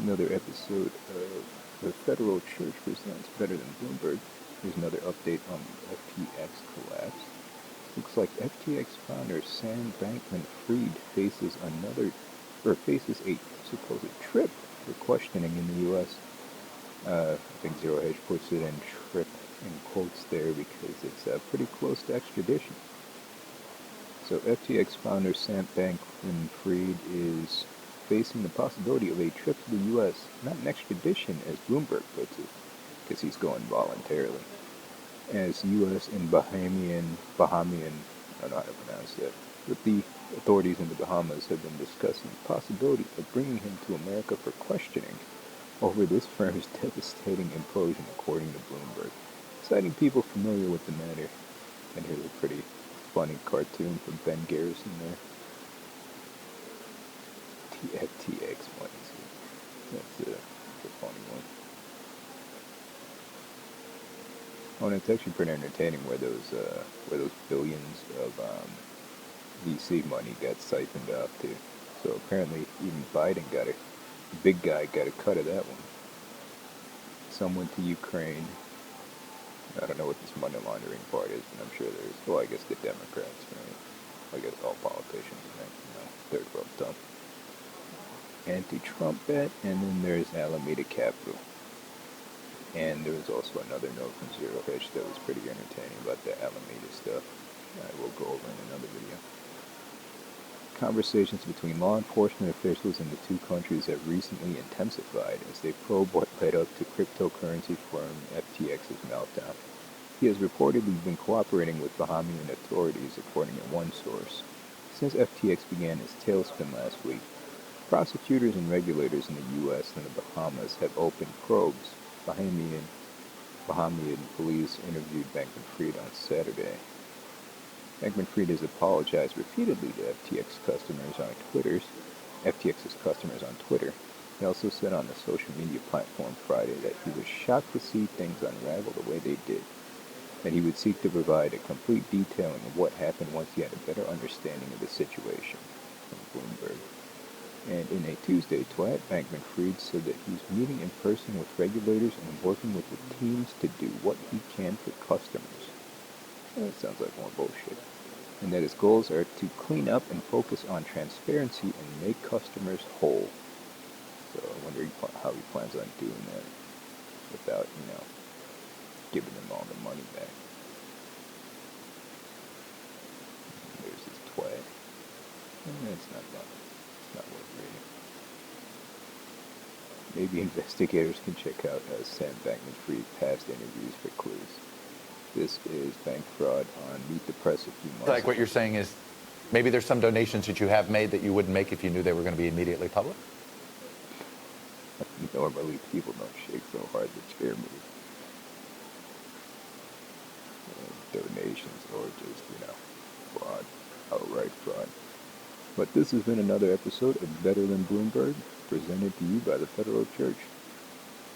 Another episode of The Federal Church Presents Better Than Bloomberg. Here's another update on the FTX collapse. Looks like FTX founder Sam Bankman-Fried faces a supposed trip for questioning in the U.S. I think Zero Hedge puts it in trip in quotes there because it's pretty close to extradition. So FTX founder Sam Bankman-Fried is facing the possibility of a trip to the U.S., not an extradition as Bloomberg puts it, because he's going voluntarily. As U.S. and Bahamian, I don't know how to pronounce that, but the authorities in the Bahamas have been discussing the possibility of bringing him to America for questioning over this firm's devastating implosion, according to Bloomberg, citing people familiar with the matter. And here's a pretty funny cartoon from Ben Garrison there. FTX one. That's a funny one. Oh, and it's actually pretty entertaining where those billions of VC money got siphoned off to. So apparently even Biden the big guy got a cut of that one. Some went to Ukraine. I don't know what this money laundering part is, but I'm sure I guess the Democrats, right? I guess all politicians, right? Third world dump. Anti-Trump bet, and then there's Alameda Capital. And there was also another note from Zero Hedge that was pretty entertaining about the Alameda stuff. I will go over in another video. Conversations between law enforcement officials in the two countries have recently intensified as they probe what led up to cryptocurrency firm FTX's meltdown. He has reportedly been cooperating with Bahamian authorities, according to one source. Since FTX began its tailspin last week, prosecutors and regulators in the U.S. and the Bahamas have opened probes. Bahamian police interviewed Bankman-Fried on Saturday. Bankman-Fried has apologized repeatedly to FTX's customers on Twitter. He also said on the social media platform Friday that he was shocked to see things unravel the way they did, that he would seek to provide a complete detailing of what happened once he had a better understanding of the situation, from Bloomberg. And in a Tuesday tweet, Bankman-Fried said that he's meeting in person with regulators and working with the teams to do what he can for customers. That sounds like more bullshit. And that his goals are to clean up and focus on transparency and make customers whole. So I wonder how he plans on doing that without, giving them all the money back. There's his tweet. It's not nothing. Not worth reading. Maybe investigators can check out Sam Bankman-Fried past interviews for clues. This is Bank Fraud on Meet the Press a few months Like what you're saying is maybe there's some donations that you have made that you wouldn't make if you knew they were going to be immediately public? Normally people don't shake so hard that scare me. Donations or just, fraud, outright fraud. But this has been another episode of Better Than Bloomberg, presented to you by the Federal Church.